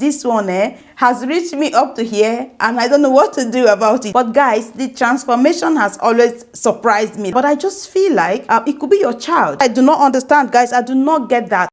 this one has reached me up to here and I don't know what to do about it. But guys, the transformation has always surprised me. But I just feel like it could be your child. I do not understand, guys. I do not get that.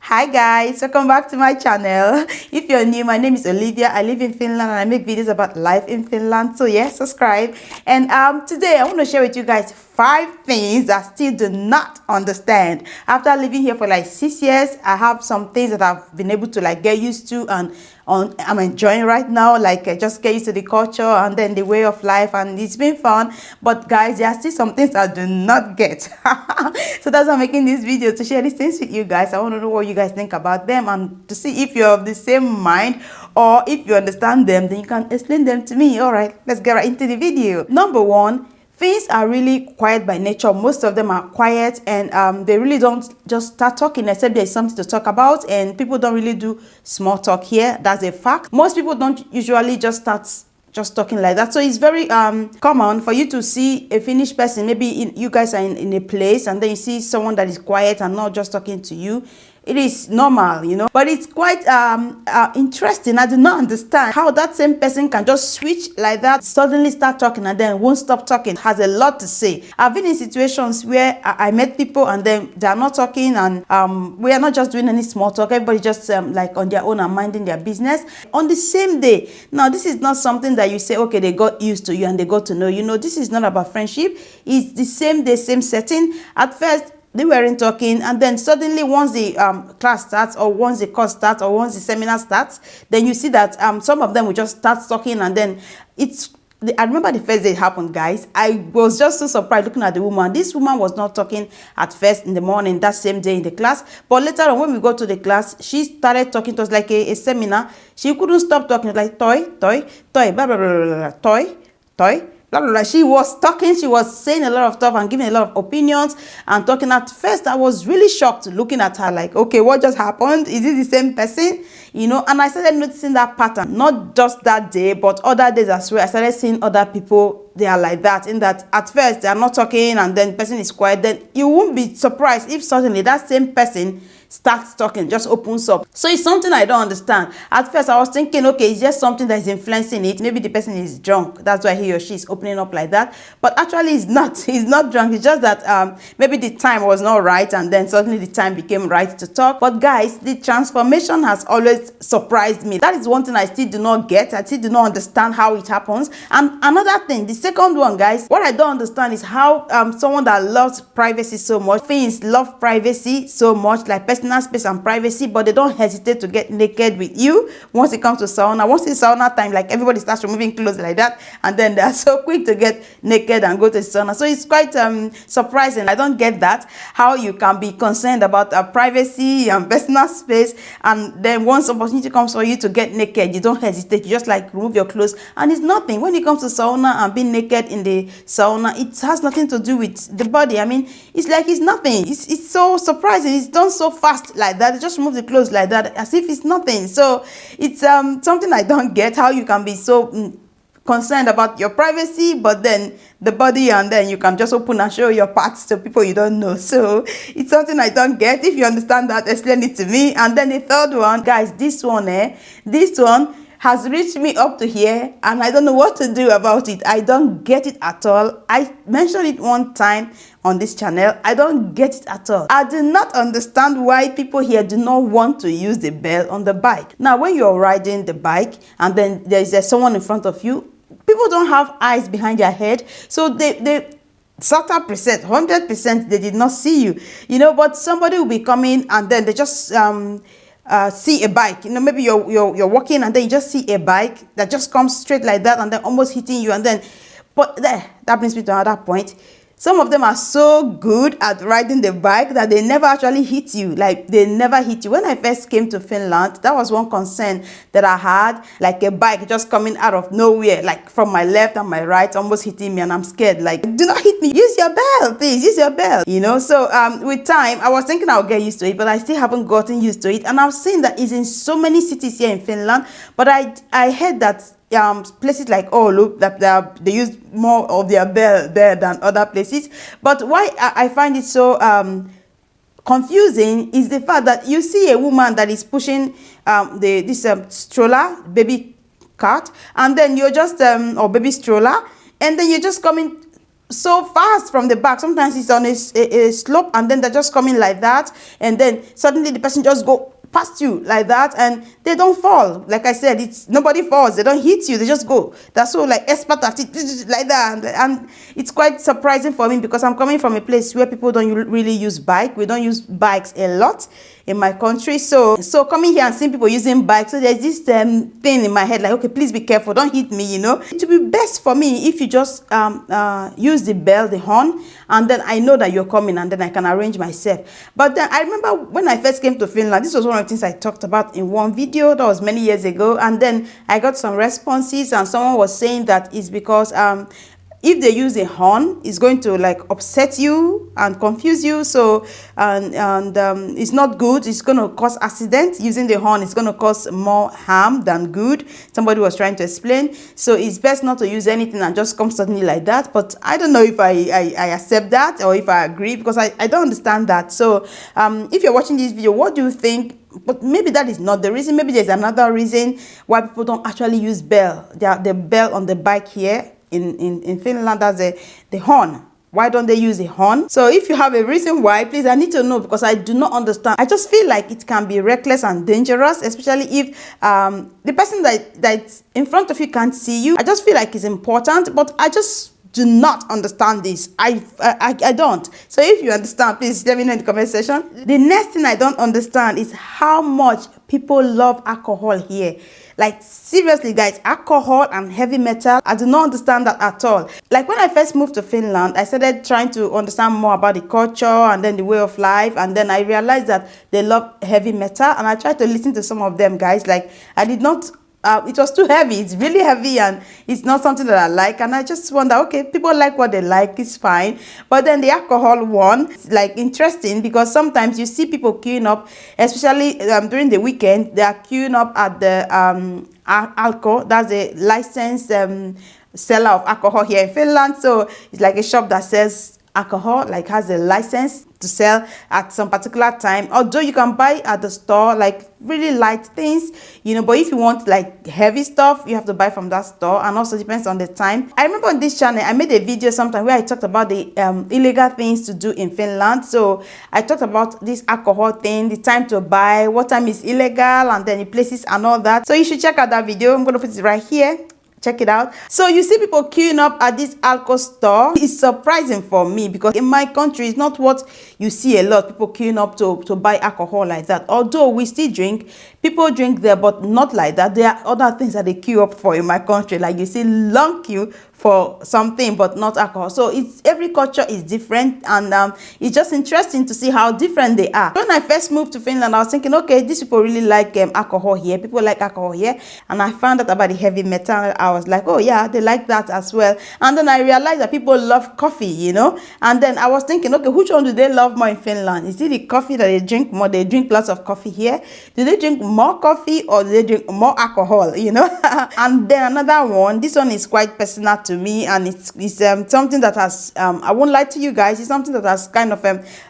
Hi guys, welcome back to my channel. If you're new, my name is Olivia. I live in Finland and I make videos about life in Finland. So yeah, subscribe. And today I want to share with you guys 5 things I still do not understand. After living here for like 6 years, I have some things that I've been able to like get used to and I'm enjoying right now, like just get used to the culture and then the way of life, and it's been fun. But guys, there are still some things I do not get. So that's why I'm making this video, to share these things with you guys. I want to know what you guys think about them and to see if you're of the same mind, or if you understand them, then you can explain them to me. All right, let's get right into the video. Number 1, Finns are really quiet by nature. Most of them are quiet, and they really don't just start talking except there's something to talk about, and people don't really do small talk here. That's a fact. Most people don't usually just start talking like that. So it's very common for you to see a Finnish person, maybe you guys are in a place and then you see someone that is quiet and not just talking to you. It is normal, you know, but it's quite interesting. I do not understand how that same person can just switch like that, suddenly start talking and then won't stop talking. Has a lot to say. I've been in situations where I met people and then they are not talking, and we are not just doing any small talk. Everybody just like on their own and minding their business on the same day. Now, this is not something that you say, okay, they got used to you and they got to know you. Know, this is not about friendship. It's the same day, same setting. At first, they weren't talking, and then suddenly once the class starts, or once the course starts, or once the seminar starts, then you see that some of them will just start talking, and then I remember the first day it happened, guys. I was just so surprised looking at the woman. This woman was not talking at first in the morning, that same day in the class, but later on when we got to the class, she started talking to us like a seminar. She couldn't stop talking, like toy, blah, blah, blah, blah, toy, blah, blah, blah. She was talking, she was saying a lot of stuff and giving a lot of opinions and talking. At first, I was really shocked looking at her like, okay, what just happened? Is it the same person? You know, and I started noticing that pattern, not just that day, but other days as well. I started seeing other people, they are like that, in that at first they are not talking and then the person is quiet. Then you won't be surprised if suddenly that same person starts talking, just opens up. So it's something I don't understand. At first I was thinking, okay, it's just something that is influencing it. Maybe the person is drunk, that's why he or she is opening up like that. But actually it's not. He's not drunk. It's just that maybe the time was not right, and then suddenly the time became right to talk. But guys, the transformation has always surprised me. That is one thing I still do not get. I still do not understand how it happens. And another thing, the second one, guys, what I don't understand is how someone that loves privacy so much, Finns love privacy so much, like personal space and privacy, but they don't hesitate to get naked with you once it comes to sauna. Once it's sauna time, like everybody starts removing clothes like that, and then they are so quick to get naked and go to the sauna. So it's quite surprising. I don't get that, how you can be concerned about privacy and personal space, and then once opportunity comes for you to get naked, you don't hesitate. You just like remove your clothes, and it's nothing. When it comes to sauna and being naked in the sauna, it has nothing to do with the body. I mean, it's like it's nothing. It's so surprising. It's done so fast like that. They just remove the clothes like that as if it's nothing. So it's something I don't get, how you can be so concerned about your privacy, but then the body, and then you can just open and show your parts to people you don't know. So it's something I don't get. If you understand that, explain it to me. And then the third one, guys, this one has reached me up to here and I don't know what to do about it. I don't get it at all. I mentioned it one time on this channel. I don't get it at all. I do not understand why people here do not want to use the bell on the bike. Now, when you're riding the bike and then there's someone in front of you, people don't have eyes behind their head. So they certain percent, 100%, they did not see you, you know, but somebody will be coming and then they just see a bike, you know, maybe you're walking and then you just see a bike that just comes straight like that and then almost hitting you, and then, but there, that brings me to another point. Some of them are so good at riding the bike that they never actually hit you. Like, they never hit you. When I first came to Finland, that was one concern that I had. Like, a bike just coming out of nowhere, like from my left and my right, almost hitting me, and I'm scared. Like, do not hit me. Use your bell, please. Use your bell. You know, so with time, I was thinking I'll get used to it, but I still haven't gotten used to it. And I've seen that it's in so many cities here in Finland. But I heard that places like Oulu that they use more of their bell there than other places. But why I find it so confusing is the fact that you see a woman that is pushing this stroller, baby cart, and then you're just or baby stroller, and then you're just coming so fast from the back. Sometimes it's on a slope, and then they're just coming like that, and then suddenly the person just go past you like that, and they don't fall. Like I said, it's nobody falls, they don't hit you, they just go. That's so like expert at it like that. And it's quite surprising for me because I'm coming from a place where people don't really use bike. We don't use bikes a lot in my country. So coming here and seeing people using bikes, so there's this thing in my head like, okay, please be careful, don't hit me, you know. It would be best for me if you just use the bell, the horn, and then I know that you're coming, and then I can arrange myself. But then I remember when I first came to Finland, this was one of the things I talked about in one video that was many years ago, and then I got some responses, and someone was saying that it's because if they use a horn, it's going to like upset you and confuse you. So it's not good. It's going to cause accident. Using the horn is going to cause more harm than good. Somebody was trying to explain. So it's best not to use anything and just come suddenly like that. But I don't know if I accept that or if I agree, because I don't understand that. So if you're watching this video, what do you think? But maybe that is not the reason. Maybe there's another reason why people don't actually use bell. The bell on the bike here in Finland, that's the horn. Why don't they use a horn? So if you have a reason why, please, I need to know, because I do not understand. I just feel like it can be reckless and dangerous, especially if the person that's in front of you can't see you. I just feel like it's important, but I just do not understand this. I don't. So if you understand, please let me know in the comment section. The next thing I don't understand is how much people love alcohol here. Like, seriously, guys, alcohol and heavy metal, I do not understand that at all. Like, when I first moved to Finland, I started trying to understand more about the culture and then the way of life. And then I realized that they love heavy metal. And I tried to listen to some of them, guys. Like, I did not... it was too heavy. It's really heavy, and it's not something that I like. And I just wonder, okay, people like what they like, it's fine. But then the alcohol one, it's like interesting, because sometimes you see people queuing up, especially during the weekend. They are queuing up at the alcohol. That's a licensed seller of alcohol here in Finland. So it's like a shop that sells alcohol, like has a license to sell at some particular time. Although you can buy at the store like really light things, you know, but if you want like heavy stuff, you have to buy from that store. And also depends on the time. I remember on this channel I made a video sometime where I talked about the illegal things to do in Finland. So I talked about this alcohol thing, the time to buy, what time is illegal, and then the places and all that. So you should check out that video. I'm gonna put it right here. Check it out. So you see people queuing up at this alcohol store. It's surprising for me, because in my country it's not what you see a lot, people queuing up to buy alcohol like that. Although we still drink, people drink there, but not like that. There are other things that they queue up for in my country, like you see long queue for something, but not alcohol. So it's every culture is different, and it's just interesting to see how different they are. When I first moved to Finland, I was thinking, okay, these people really like alcohol here. People like alcohol here, and I found out about the heavy metal. I was like, oh yeah, they like that as well. And then I realized that people love coffee, you know. And then I was thinking, okay, which one do they love more in Finland? Is it the coffee that they drink more? They drink lots of coffee here. Do they drink more coffee, or do they drink more alcohol, you know? And then another one, this one is quite personal to me, and it's something that has I won't lie to you guys, it's something that has kind of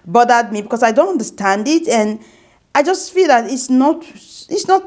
bothered me, because I don't understand it, and I just feel that it's not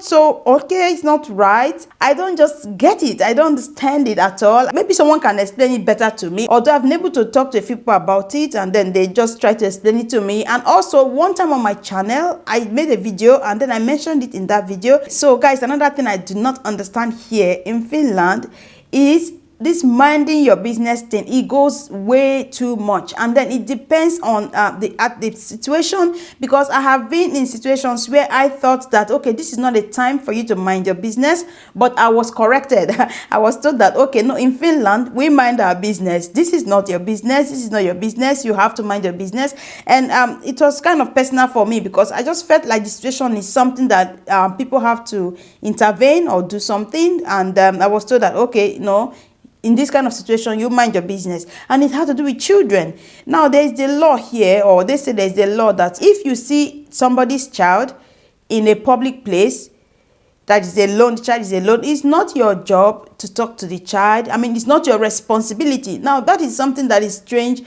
so okay, it's not right. I don't just get it. I don't understand it at all. Maybe someone can explain it better to me, although I've been able to talk to a few people about it, and then they just try to explain it to me. And also one time on my channel I made a video, and then I mentioned it in that video. So guys, another thing I do not understand here in Finland is this minding your business thing. It goes way too much, and then it depends on the situation, because I have been in situations where I thought that, okay, this is not a time for you to mind your business, but I was corrected. I was told that, okay, no, in Finland we mind our business. This is not your business. This is not your business. You have to mind your business. And it was kind of personal for me, because I just felt like the situation is something that people have to intervene or do something. And I was told that, okay, no, in this kind of situation, you mind your business. And it had to do with children. Now, there's the law here, or they say there's the law that if you see somebody's child in a public place, that is alone, the child is alone, it's not your job to talk to the child. I mean, it's not your responsibility. Now, that is something that is strange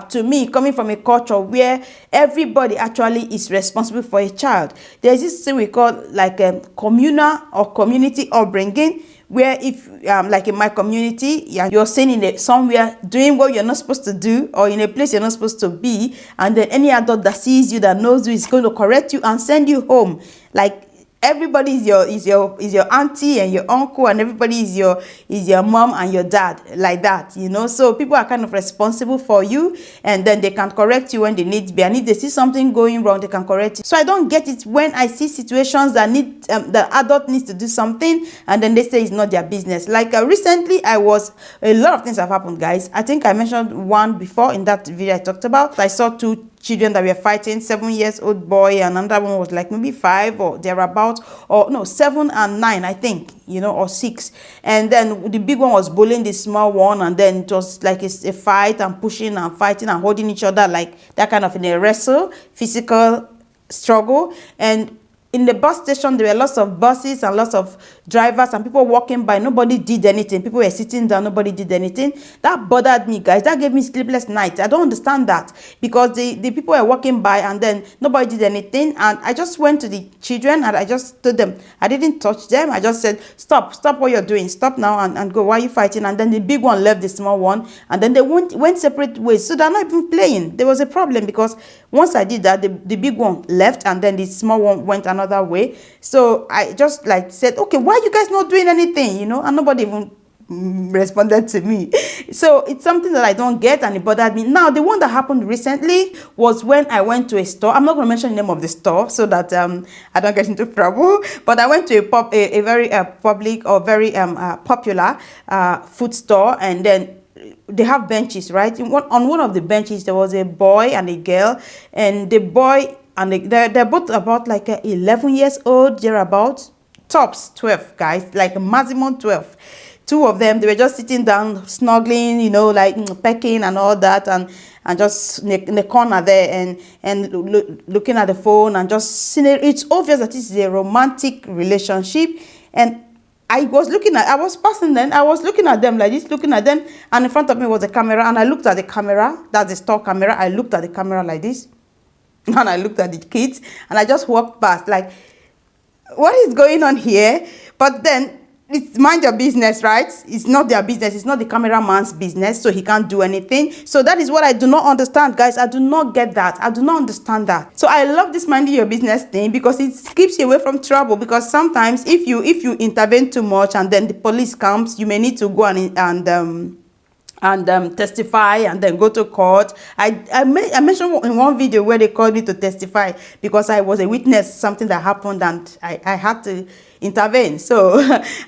to me, coming from a culture where everybody actually is responsible for a child. There's this thing we call like a communal or community upbringing, where if like in my community, yeah, you're staying in somewhere doing what you're not supposed to do, or in a place you're not supposed to be, and then any adult that sees you, that knows you, is going to correct you and send you home. Like, everybody is your auntie and your uncle, and everybody is your mom and your dad, like that, you know. So people are kind of responsible for you, and then they can correct you when they need to be, and if they see something going wrong, they can correct you. So I don't get it when I see situations that need the adult needs to do something, and then they say it's not their business. Like recently, a lot of things have happened, guys. I think I mentioned one before in that video I talked about. I saw two children that were fighting, 7-year-old boy, and another one was like maybe 5 or thereabout, or no, 7 and 9, I think, you know, or 6. And then the big one was bullying the small one, and then it was like a fight and pushing and fighting and holding each other, like that kind of in a wrestle, physical struggle. And in the bus station, there were lots of buses and lots of drivers and people walking by. Nobody did anything. People were sitting down. Nobody did anything. That bothered me, guys. That gave me sleepless nights. I don't understand that, because the people were walking by and then nobody did anything. And I just went to the children and I just told them. I didn't touch them. I just said, stop what you're doing. Stop now and go. Why are you fighting? And then the big one left the small one, and then they went separate ways. So they're not even playing. There was a problem, because once I did that, the big one left and then the small one went another way. So I just like said, okay, why are you guys not doing anything, you know? And nobody even responded to me. So it's something that I don't get, and it bothered me. Now, the one that happened recently was when I went to a store. I'm not going to mention the name of the store so that I don't get into trouble, but I went to a very public or very popular food store, and then they have benches, right? On one of the benches, there was a boy and a girl, and the boy and they're both about like 11 years old, they're about tops 12, guys, like maximum 12. Two of them, they were just sitting down, snuggling, you know, like pecking and all that, and just in the corner there, and looking at the phone and just seeing it. It's obvious that this is a romantic relationship. And I was passing then, I was looking at them like this, looking at them, and in front of me was a camera, and I looked at the camera, that's the store camera. I looked at the camera like this, and I looked at the kids, and I just walked past, like, what is going on here? But then, it's mind your business, right? It's not their business. It's not the cameraman's business, so he can't do anything. So that is what I do not understand, guys. I do not get that. I do not understand that. So I love this minding your business thing, because it keeps you away from trouble. Because sometimes if you intervene too much and then the police comes, you may need to go and testify and then go to court. I mentioned in one video where they called me to testify because I was a witness, something that happened, and I had to intervene. So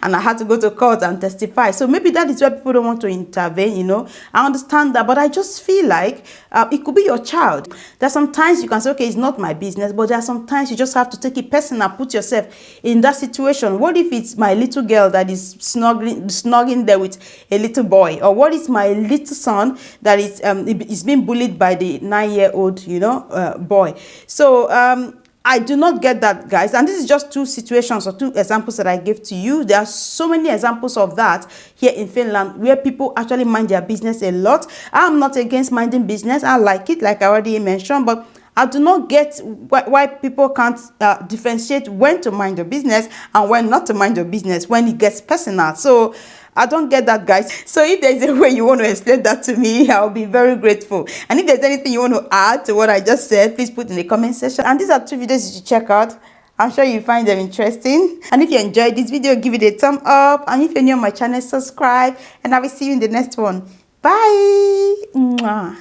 and I had to go to court and testify. So maybe that is why people don't want to intervene, you know. I understand that, but I just feel like it could be your child. There's sometimes you can say, okay, it's not my business, but there are sometimes you just have to take it personal, put yourself in that situation. What if it's my little girl that is snuggling there with a little boy? Or what is my little son that is being bullied by the 9-year-old, you know, boy? So I do not get that, guys. And this is just 2 situations or 2 examples that I gave to you. There are so many examples of that here in Finland, where people actually mind their business a lot. I'm not against minding business. I like it, like I already mentioned, but I do not get why people can't differentiate when to mind your business and when not to mind your business, when it gets personal. So I don't get that, guys. So if there's a way you want to explain that to me, I'll be very grateful. And if there's anything you want to add to what I just said, please put in the comment section. And these are 2 videos you should check out. I'm sure you find them interesting. And if you enjoyed this video, give it a thumb up. And if you're new on my channel, subscribe. And I will see you in the next one. Bye. Mwah.